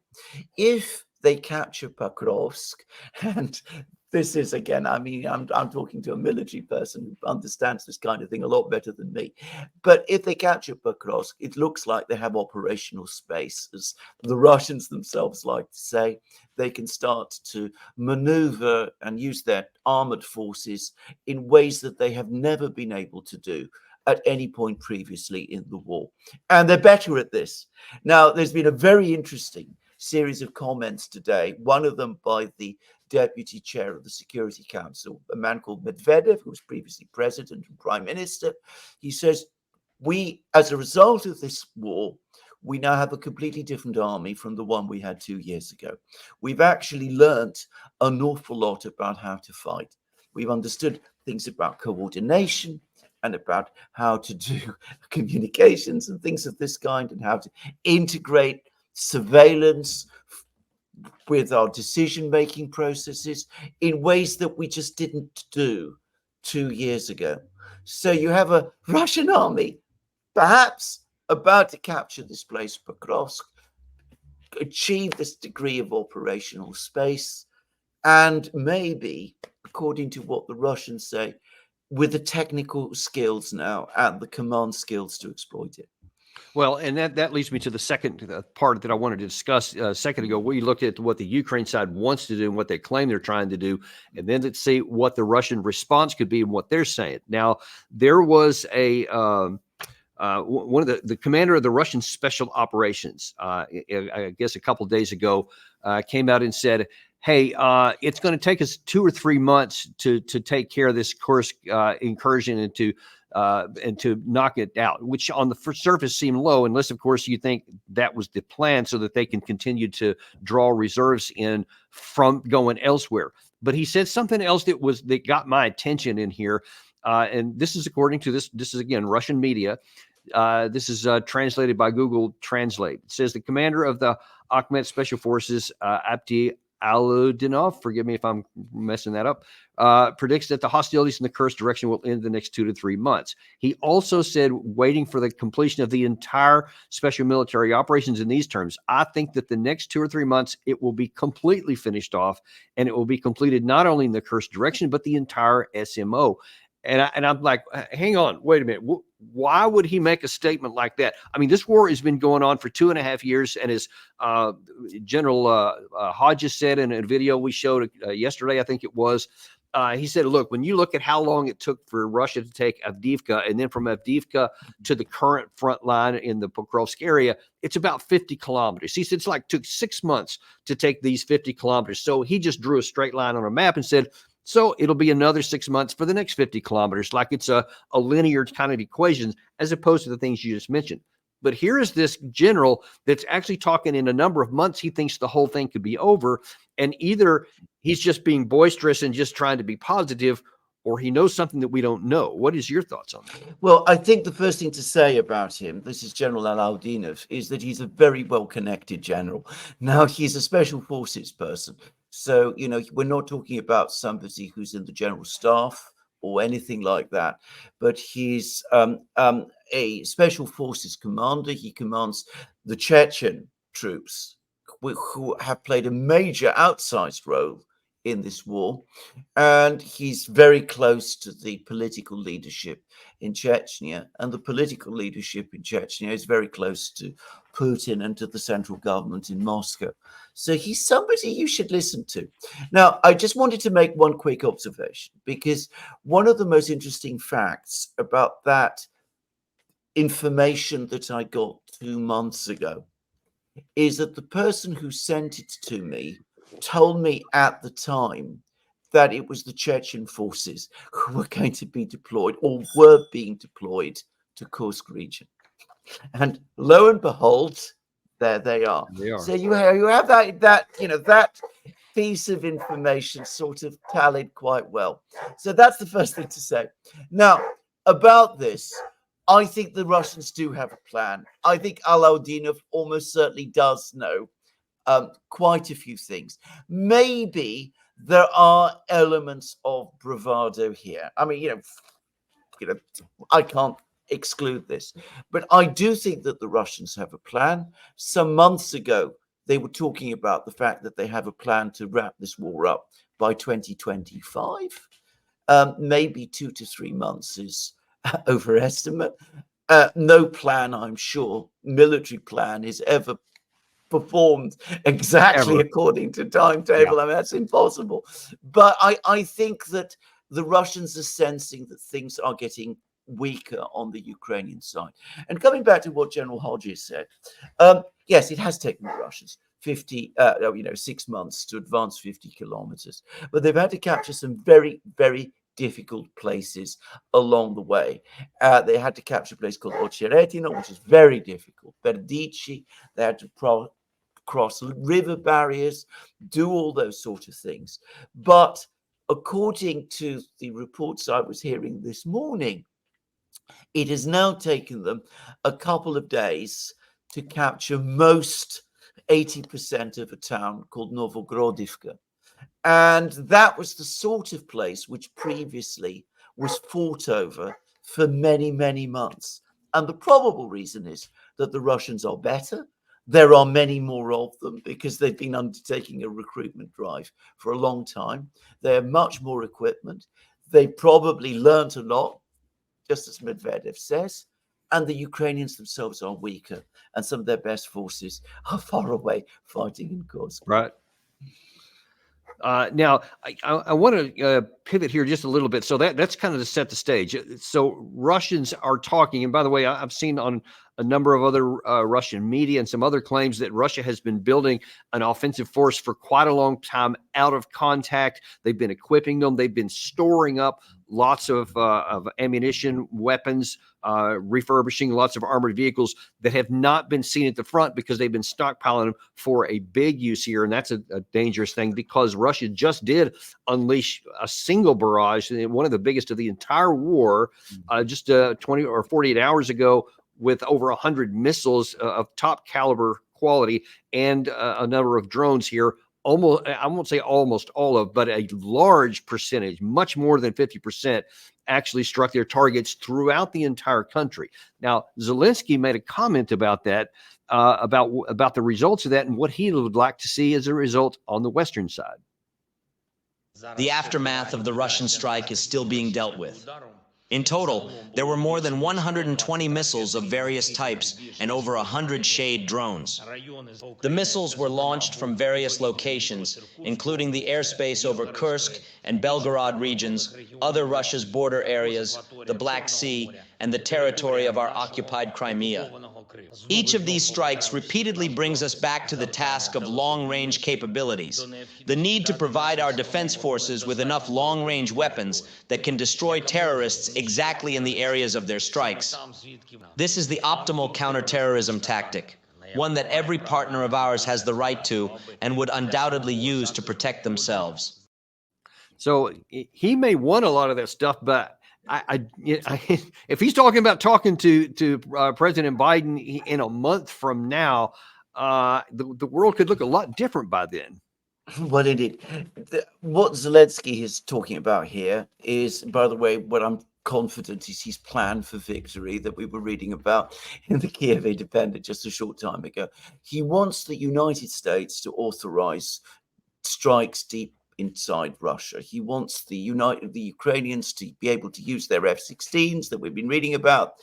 If they capture Pokrovsk and this is again, I mean, I'm talking to a military person who understands this kind of thing a lot better than me. But if they capture Pokrovsk, it looks like they have operational space, as the Russians themselves like to say. They can start to maneuver and use their armored forces in ways that they have never been able to do at any point previously in the war. And they're better at this. Now, there's been a very interesting series of comments today, one of them by the deputy chair of the Security Council, a man called Medvedev, who was previously president and prime minister. He says, we, as a result of this war, we now have a completely different army from the one we had 2 years ago. We've actually learnt an awful lot about how to fight. We've understood things about coordination and about how to do communications and things of this kind, and how to integrate surveillance with our decision-making processes in ways that we just didn't do 2 years ago. So you have a Russian army perhaps about to capture this place, Pokrovsk, achieve this degree of operational space, and maybe, according to what the Russians say, with the technical skills now and the command skills to exploit it. Well, and that leads me to the second part that I wanted to discuss a second ago. We looked at what the Ukraine side wants to do and what they claim they're trying to do, and then let's see what the Russian response could be and what they're saying. Now, there was a one of the commander of the Russian special operations, I guess a couple of days ago, came out and said, hey, it's going to take us 2 or 3 months to take care of this Kursk incursion and to knock it out, which on the surface seemed low, unless, of course, you think that was the plan so that they can continue to draw reserves in from going elsewhere. But he said something else that got my attention in here, and this is according to this is, again, Russian media. This is translated by Google Translate. It says the commander of the Akhmet Special Forces, Abdi Aludinov, forgive me if I'm messing that up, predicts that the hostilities in the Kursk direction will end the next 2 to 3 months. He also said, waiting for the completion of the entire special military operations in these terms, I think that the next 2 or 3 months, it will be completely finished off, and it will be completed not only in the Kursk direction, but the entire SMO. And I'm like, hang on, wait a minute. Why would he make a statement like that? I mean, this war has been going on for 2.5 years, and as General Hodges said in a video we showed yesterday, I think it was, he said, look, when you look at how long it took for Russia to take Avdiivka, and then from Avdiivka to the current front line in the Pokrovsk area, it's about 50 kilometers. He said it's like took 6 months to take these 50 kilometers. So he just drew a straight line on a map and said, so it'll be another 6 months for the next 50 kilometers, like it's a linear kind of equation, as opposed to the things you just mentioned. But here is this general that's actually talking in a number of months. He thinks the whole thing could be over. And either he's just being boisterous and just trying to be positive, or he knows something that we don't know. What is your thoughts on that? Well, I think the first thing to say about him, this is General Alaudinov, is that he's a very well-connected general. Now, he's a special forces person. So, you know, we're not talking about somebody who's in the general staff or anything like that, but he's a special forces commander. He commands the Chechen troops, who have played a major outsized role in this war, and he's very close to the political leadership in Chechnya, and the political leadership in Chechnya is very close to Putin and to the central government in Moscow. So he's somebody you should listen to. Now, I just wanted to make one quick observation, because one of the most interesting facts about that information that I got 2 months ago is that the person who sent it to me told me at the time that it was the Chechen forces who were going to be deployed or were being deployed to Kursk region. And lo and behold, there they are. So you have that piece of information sort of tallied quite well. So that's the first thing to say. Now, about this, I think the Russians do have a plan. I think Alaudinov almost certainly does know quite a few things. Maybe there are elements of bravado here. I mean, you know, I can't exclude this, but I do think that the Russians have a plan. Some months ago, they were talking about the fact that they have a plan to wrap this war up by 2025. Maybe 2 to 3 months is overestimate. No plan, I'm sure, military plan is ever performed exactly Ever. according to timetable. Yeah. I mean, that's impossible. But I think that the Russians are sensing that things are getting weaker on the Ukrainian side. And coming back to what General Hodges said, yes, it has taken the Russians 6 months to advance 50 kilometers, but they've had to capture some very, very difficult places along the way. They had to capture a place called Ocheretino, which is very difficult. Berdici, they had to cross river barriers, do all those sort of things. But according to the reports I was hearing this morning, it has now taken them a couple of days to capture most 80% of a town called Novogorodivka. And that was the sort of place which previously was fought over for many, many months. And the probable reason is that the Russians are better. There are many more of them because they've been undertaking a recruitment drive for a long time. They have much more equipment. They probably learned a lot, just as Medvedev says, and the Ukrainians themselves are weaker, and some of their best forces are far away fighting in Kursk. Right. Now, I want to pivot here just a little bit. So that's kind of to set the stage. So Russians are talking, and by the way, I've seen on a number of other Russian media and some other claims that Russia has been building an offensive force for quite a long time out of contact. They've been equipping them. They've been storing up lots of ammunition, weapons, refurbishing lots of armored vehicles that have not been seen at the front because they've been stockpiling them for a big use here. And that's a dangerous thing because Russia just did unleash a single barrage, one of the biggest of the entire war, just 20 or 48 hours ago, with over 100 missiles of top caliber quality and a number of drones here. Almost, I won't say almost all of, but a large percentage, much more than 50%, actually struck their targets throughout the entire country. Now, Zelensky made a comment about that, about the results of that and what he would like to see as a result on the Western side. The aftermath of the Russian strike is still being dealt with. In total, there were more than 120 missiles of various types and over 100 Shade drones. The missiles were launched from various locations, including the airspace over Kursk and Belgorod regions, other Russia's border areas, the Black Sea, and the territory of our occupied Crimea. Each of these strikes repeatedly brings us back to the task of long-range capabilities, the need to provide our defense forces with enough long-range weapons that can destroy terrorists exactly in the areas of their strikes. This is the optimal counterterrorism tactic, one that every partner of ours has the right to and would undoubtedly use to protect themselves. So he may want a lot of that stuff, but if he's talking about talking to President Biden in a month from now, the world could look a lot different by then. Well, indeed. What Zelensky is talking about here is, by the way, what I'm confident is his plan for victory that we were reading about in the Kiev Independent just a short time ago. He wants the United States to authorize strikes deep inside Russia. He wants the Ukrainians to be able to use their F-16s that we've been reading about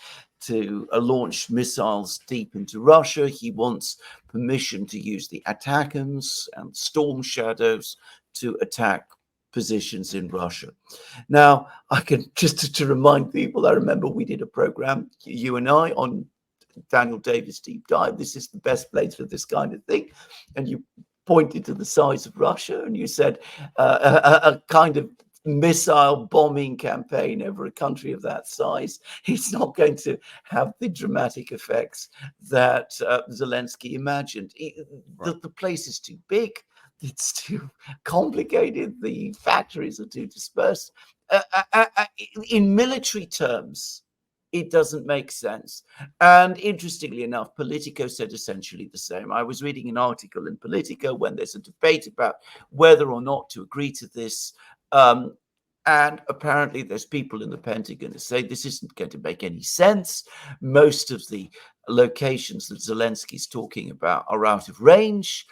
to launch missiles deep into Russia. He wants permission to use the ATACMS and Storm Shadows to attack positions in Russia. Now, I can just to remind people, I remember we did a program, you and I, on Daniel Davis Deep Dive. This is the best place for this kind of thing. And you pointed to the size of Russia and you said a kind of missile bombing campaign over a country of that size, it's not going to have the dramatic effects that Zelensky imagined. The place is too big. It's too complicated. The factories are too dispersed. In military terms, it doesn't make sense. And interestingly enough, Politico said essentially the same. I was reading an article in Politico when there's a debate about whether or not to agree to this. And apparently there's people in the Pentagon who say this isn't going to make any sense. Most of the locations that Zelensky's talking about are out of range.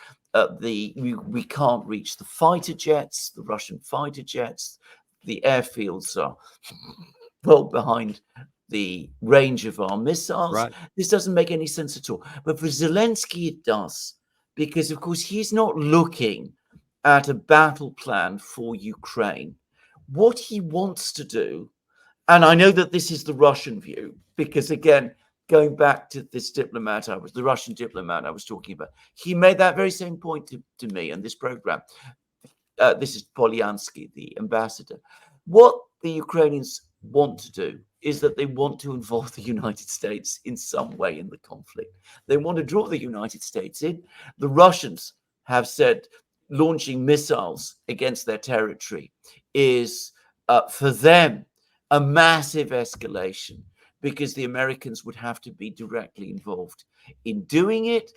we can't reach the fighter jets, the Russian fighter jets. The airfields are well behind the range of our missiles. Right. This doesn't make any sense at all. But for Zelensky, it does, because, of course, he's not looking at a battle plan for Ukraine. What he wants to do, and I know that this is the Russian view, because, again, going back to this diplomat, the Russian diplomat I was talking about, he made that very same point to me in this program. This is Polyansky, the ambassador. What the Ukrainians want to do is that they want to involve the United States in some way in the conflict. They want to draw the United States in. The Russians have said launching missiles against their territory is, for them, a massive escalation, because the Americans would have to be directly involved in doing it.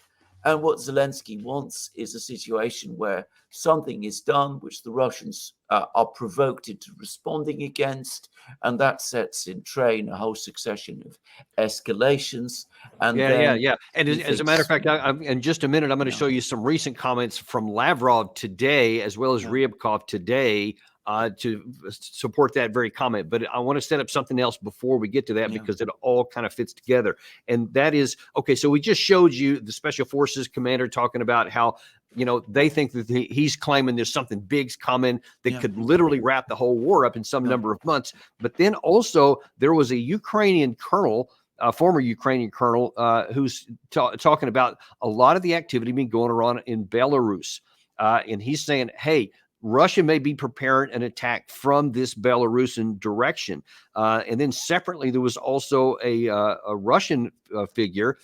And what Zelensky wants is a situation where something is done which the Russians are provoked into responding against, and that sets in train a whole succession of escalations. And Yeah. And as a matter of fact, in just a minute, I'm going to show you some recent comments from Lavrov today, as well as Ryabkov today, to support that very comment. But I want to set up something else before we get to that, because it all kind of fits together. And that is, okay, so we just showed you the Special Forces commander talking about how, they think that he's claiming there's something big's coming that could literally wrap the whole war up in some number of months. But then also there was a Ukrainian colonel, a former Ukrainian colonel, who's talking about a lot of the activity being going on in Belarus. And he's saying, hey, Russia may be preparing an attack from this Belarusian direction. And then separately, there was also a Russian figure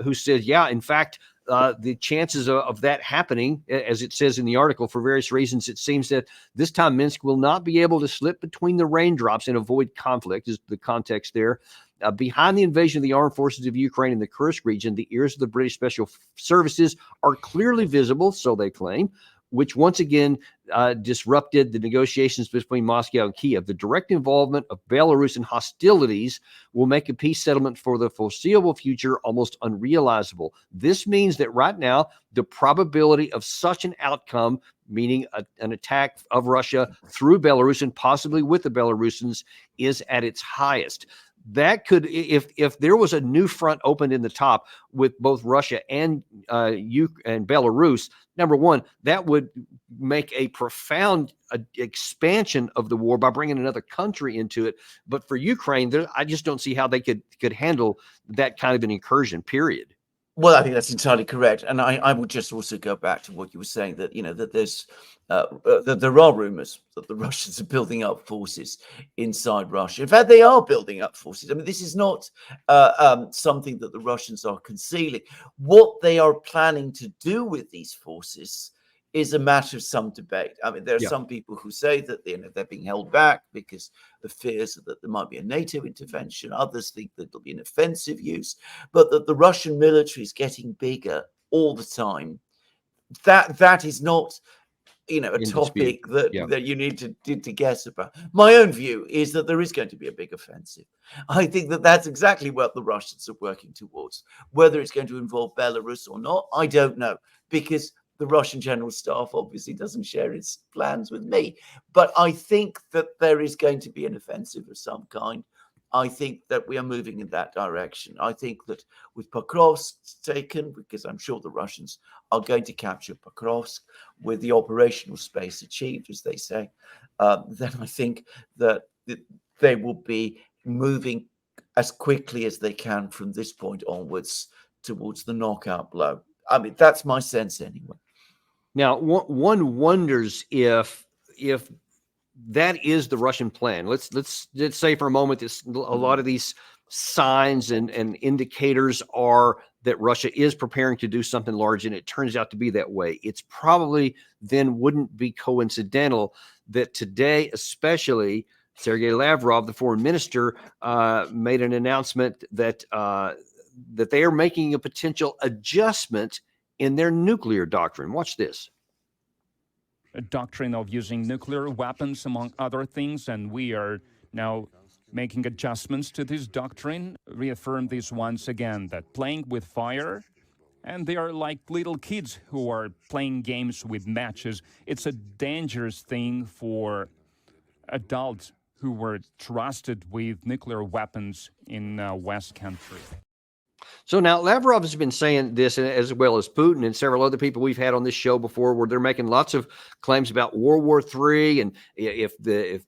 who said, yeah, in fact, the chances of that happening, as it says in the article, for various reasons, it seems that this time Minsk will not be able to slip between the raindrops and avoid conflict, is the context there. Behind the invasion of the armed forces of Ukraine in the Kursk region, the ears of the British Special Services are clearly visible, so they claim, which once again disrupted the negotiations between Moscow and Kiev. The direct involvement of Belarus in hostilities will make a peace settlement for the foreseeable future almost unrealizable. This means that right now, the probability of such an outcome, meaning an attack of Russia through Belarus and possibly with the Belarusians, is at its highest. That could, if there was a new front opened in the top with both Russia and Belarus, number one, that would make a profound expansion of the war by bringing another country into it. But for Ukraine, I just don't see how they could handle that kind of an incursion, period. Well, I think that's entirely correct, and I would just also go back to what you were saying, that that there's that there are rumors that the Russians are building up forces inside Russia. In fact, they are building up forces. I mean, this is not something that the Russians are concealing. What they are planning to do with these forces is a matter of some debate. I mean, there are some people who say that they're being held back because of fears that there might be a NATO intervention. Others think that there'll be an offensive use, but that the Russian military is getting bigger all the time. That is not, a topic that you need to guess about. My own view is that there is going to be a big offensive. I think that that's exactly what the Russians are working towards. Whether it's going to involve Belarus or not, I don't know, because the Russian General Staff obviously doesn't share its plans with me. But I think that there is going to be an offensive of some kind. I think that we are moving in that direction. I think that with Pokrovsk taken, because I'm sure the Russians are going to capture Pokrovsk with the operational space achieved, as they say, then I think that they will be moving as quickly as they can from this point onwards towards the knockout blow. I mean, that's my sense anyway. Now, one wonders if that is the Russian plan. Let's say for a moment that a lot of these signs and indicators are that Russia is preparing to do something large, and it turns out to be that way. It's probably then wouldn't be coincidental that today, especially, Sergei Lavrov, the foreign minister, made an announcement that they are making a potential adjustment in their nuclear doctrine. Watch this. A doctrine of using nuclear weapons, among other things, and we are now making adjustments to this doctrine. Reaffirm this once again, that playing with fire And they are like little kids who are playing games with matches. It's a dangerous thing for adults who were trusted with nuclear weapons in West country. So now Lavrov has been saying this, as well as Putin and several other people we've had on this show before, where they're making lots of claims about World War III, and if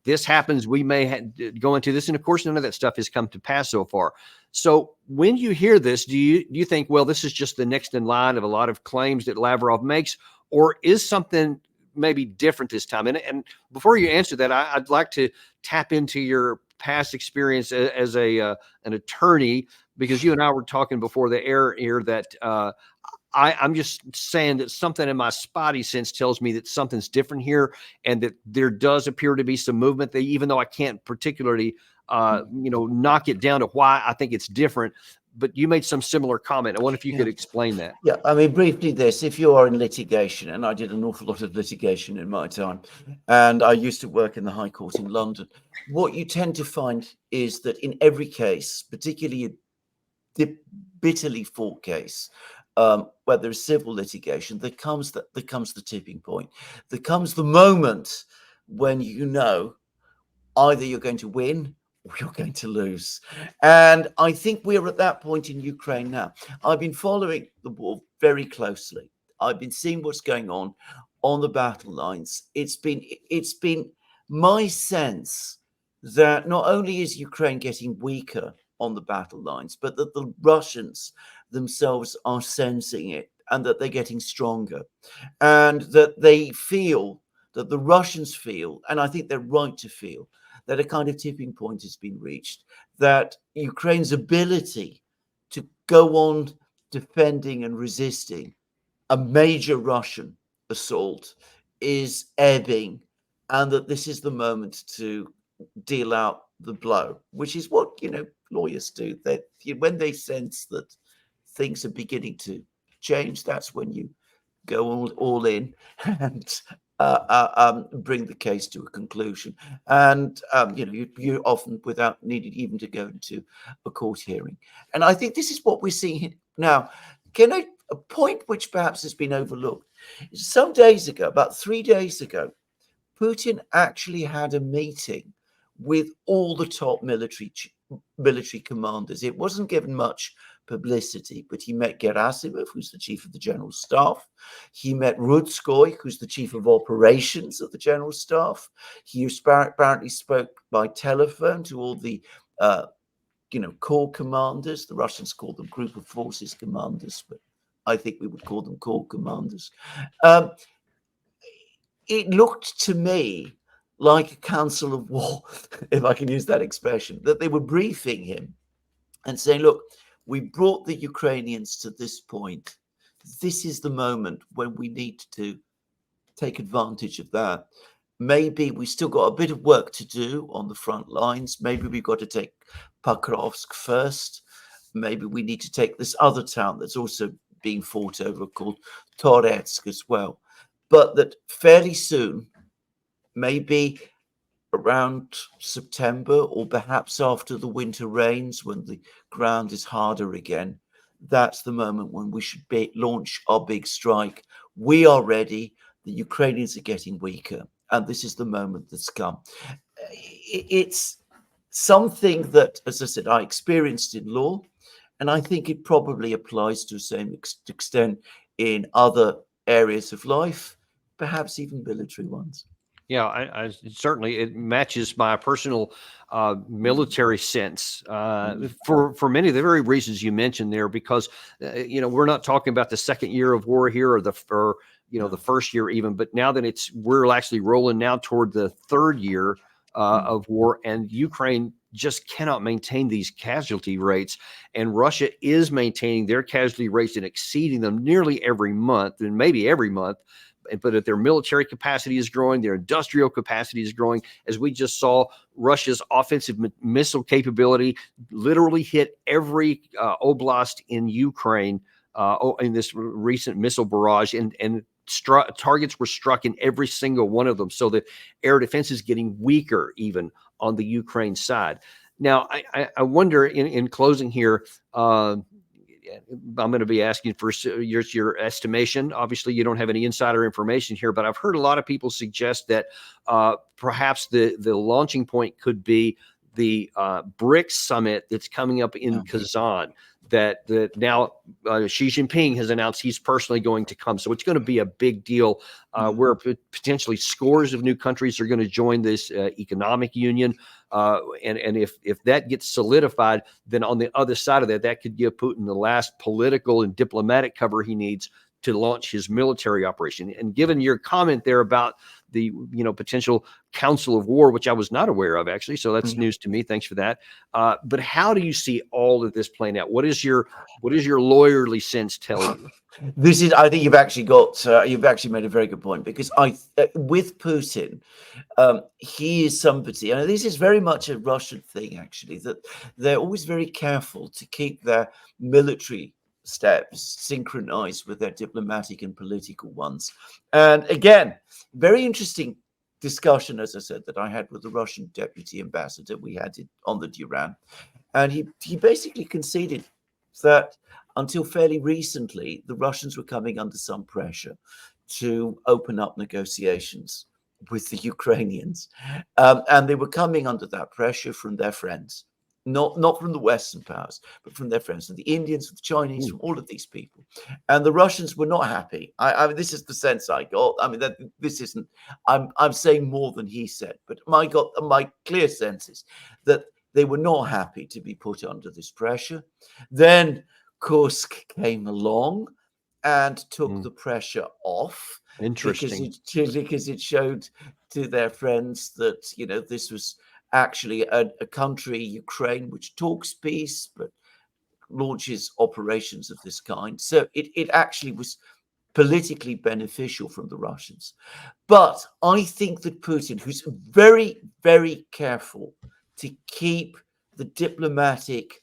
this happens, we may go into this. And of course, none of that stuff has come to pass so far. So when you hear this, do you think, well, this is just the next in line of a lot of claims that Lavrov makes, or is something maybe different this time? And before you answer that, I'd like to tap into your past experience as an attorney, because you and I were talking before the air here that I'm just saying that something in my spotty sense tells me that something's different here, and that there does appear to be some movement, that even though I can't particularly knock it down to why I think it's different. But you made some similar comment. I wonder if you could explain that. Yeah, I mean, briefly this, if you are in litigation, and I did an awful lot of litigation in my time, and I used to work in the High Court in London, what you tend to find is that in every case, particularly the bitterly fought case, where there's civil litigation, there comes the tipping point. There comes the moment when you know either you're going to win or you're going to lose. And I think we're at that point in Ukraine now. I've been following the war very closely. I've been seeing what's going on the battle lines. It's been my sense that not only is Ukraine getting weaker on the battle lines, but that the Russians themselves are sensing it, and that they're getting stronger, and that they feel, that the Russians feel, and I think they're right to feel, that a kind of tipping point has been reached, that Ukraine's ability to go on defending and resisting a major Russian assault is ebbing, and that this is the moment to deal out the blow, which is what lawyers do. That when they sense that things are beginning to change, that's when you go all in and bring the case to a conclusion. And you often, without needing even to go into a court hearing. And I think this is what we're seeing now. A point which perhaps has been overlooked. Some days ago, about 3 days ago, Putin actually had a meeting with all the top military commanders. It wasn't given much publicity, but he met Gerasimov, who's the chief of the general staff. He met Rudskoy, who's the chief of operations of the general staff. He apparently spoke by telephone to all the corps commanders. The Russians call them group of forces commanders, but I think we would call them corps commanders. It looked to me like a council of war, if I can use that expression, that they were briefing him and saying, look, we brought the Ukrainians to this point. This is the moment when we need to take advantage of that. Maybe we still got a bit of work to do on the front lines. Maybe we've got to take Pokrovsk first. Maybe we need to take this other town that's also being fought over called Toretsk as well. But that fairly soon, maybe around September, or perhaps after the winter rains, when the ground is harder again, that's the moment when we should launch our big strike. We are ready. The Ukrainians are getting weaker, and this is the moment that's come. It's something that, as I said, I experienced in law, and I think it probably applies to the same extent in other areas of life, perhaps even military ones. Yeah, I certainly, it matches my personal military sense for many of the very reasons you mentioned there, because we're not talking about the second year of war here, or the first year even, but now that we're actually rolling now toward the third year of war, and Ukraine just cannot maintain these casualty rates, and Russia is maintaining their casualty rates and exceeding them nearly every month, and maybe every month. But that their military capacity is growing, their industrial capacity is growing. As we just saw, Russia's offensive missile capability literally hit every oblast in Ukraine in this recent missile barrage, and targets were struck in every single one of them. So the air defense is getting weaker even on the Ukraine side. Now, I wonder, in closing here, I'm going to be asking for your estimation. Obviously, you don't have any insider information here, but I've heard a lot of people suggest that perhaps the launching point could be the BRICS summit that's coming up in Kazan. That now Xi Jinping has announced he's personally going to come. So it's going to be a big deal where potentially scores of new countries are going to join this economic union. And if that gets solidified, then on the other side of that, that could give Putin the last political and diplomatic cover he needs to launch his military operation. And given your comment there about the potential council of war, which I was not aware of actually, so that's news to me. Thanks for that. But how do you see all of this playing out? What is your lawyerly sense telling you? I think you've actually made a very good point, because with Putin, he is somebody, and this is very much a Russian thing actually, that they're always very careful to keep their military steps synchronized with their diplomatic and political ones. And again, very interesting discussion, as I said, that I had with the Russian deputy ambassador. We had it on the Duran, and he basically conceded that until fairly recently, the Russians were coming under some pressure to open up negotiations with the Ukrainians, and they were coming under that pressure from their friends. Not from the Western powers, but from their friends, from the Indians, from the Chinese, from all of these people. And the Russians were not happy. I mean, this is the sense I got. I mean, that this isn't, I'm saying more than he said, but my clear sense is that they were not happy to be put under this pressure. Then Kursk came along and took the pressure off. Interesting. Because it showed to their friends that, this was actually a country, Ukraine, which talks peace, but launches operations of this kind. So it actually was politically beneficial from the Russians. But I think that Putin, who's very, very careful to keep the diplomatic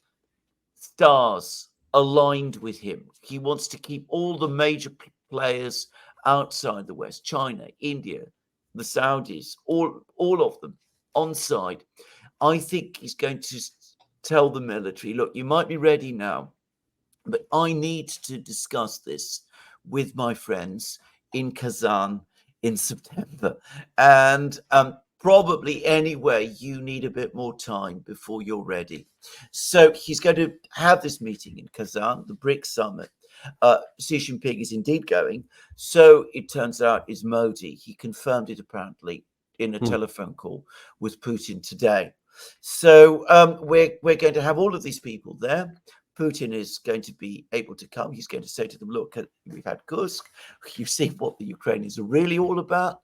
stars aligned with him, he wants to keep all the major players outside the West, China, India, the Saudis, all of them on side. I think he's going to tell the military, look, you might be ready now, but I need to discuss this with my friends in Kazan in September. And probably anyway, you need a bit more time before you're ready. So he's going to have this meeting in Kazan, the BRICS summit. Xi Jinping is indeed going. So it turns out is Modi. He confirmed it apparently in a telephone call with Putin today. So we're going to have all of these people there. Putin is going to be able to come. He's going to say to them, look, we've had Kursk. You've seen what the Ukrainians are really all about.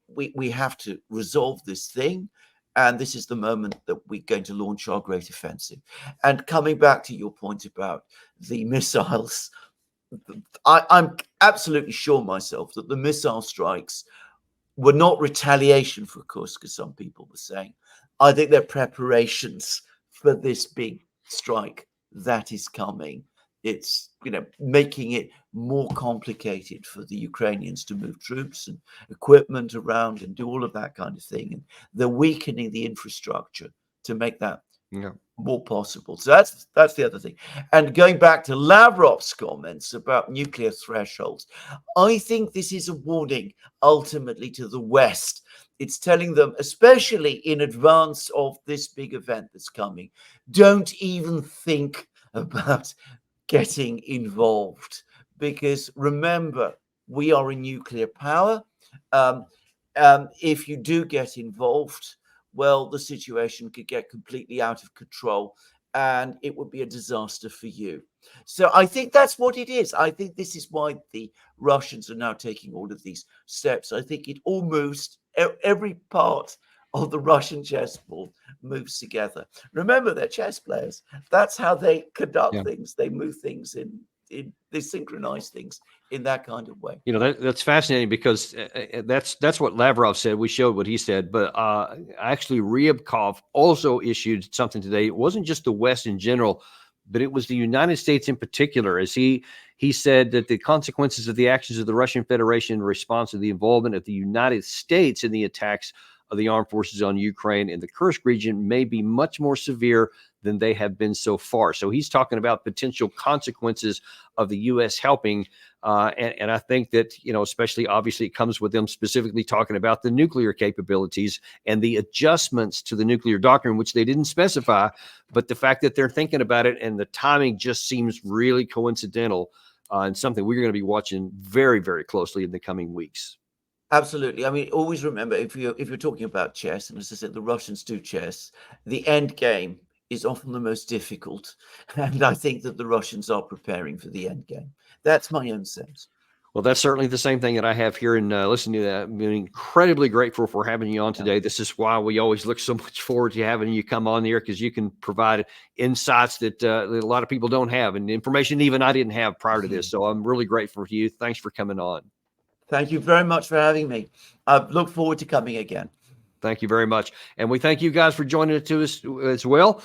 We have to resolve this thing. And this is the moment that we're going to launch our great offensive. And coming back to your point about the missiles, I'm absolutely sure myself that the missile strikes were not retaliation for Kursk, as some people were saying. I think they're preparations for this big strike that is coming. It's, making it more complicated for the Ukrainians to move troops and equipment around and do all of that kind of thing. And they're weakening the infrastructure to make that more possible. So that's the other thing. And going back to Lavrov's comments about nuclear thresholds, I think this is a warning ultimately to the West. It's telling them, especially in advance of this big event that's coming, don't even think about getting involved, because remember, we are a nuclear power. If you do get involved, well, the situation could get completely out of control and it would be a disaster for you. So I think that's what it is. I think this is why the Russians are now taking all of these steps. I think it all moves, every part of the Russian chessboard moves together. Remember, they're chess players. That's how they conduct things. They move things they synchronize things in that kind of way. That's fascinating, because that's what Lavrov said. We showed what he said, but actually Ryabkov also issued something today. It wasn't just the West in general, but it was the United States in particular, as he said that the consequences of the actions of the Russian Federation in response to the involvement of the United States in the attacks of the armed forces on Ukraine and the Kursk region may be much more severe than they have been so far. So he's talking about potential consequences of the U.S. helping. And I think that, especially obviously it comes with them specifically talking about the nuclear capabilities and the adjustments to the nuclear doctrine, which they didn't specify. But the fact that they're thinking about it and the timing just seems really coincidental and something we're going to be watching very, very closely in the coming weeks. Absolutely. I mean, always remember, if you're talking about chess, and as I said, the Russians do chess, the end game is often the most difficult. And I think that the Russians are preparing for the end game. That's my own sense. Well, that's certainly the same thing that I have here. And listening to that, I'm incredibly grateful for having you on today. This is why we always look so much forward to having you come on here, because you can provide insights that a lot of people don't have, and information even I didn't have prior to this. So I'm really grateful for you. Thanks for coming on. Thank you very much for having me. I look forward to coming again. Thank you very much. And we thank you guys for joining us as well.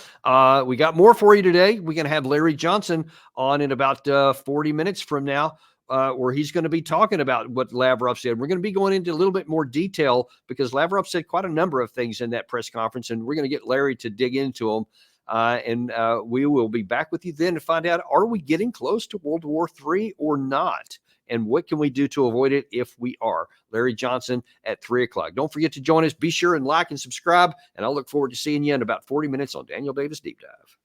We got more for you today. We're going to have Larry Johnson on in about 40 minutes from now, where he's going to be talking about what Lavrov said. We're going to be going into a little bit more detail because Lavrov said quite a number of things in that press conference, and we're going to get Larry to dig into them. And we will be back with you then to find out, are we getting close to World War III or not? And what can we do to avoid it if we are? Larry Johnson at 3 o'clock. Don't forget to join us. Be sure and like and subscribe. And I'll look forward to seeing you in about 40 minutes on Daniel Davis Deep Dive.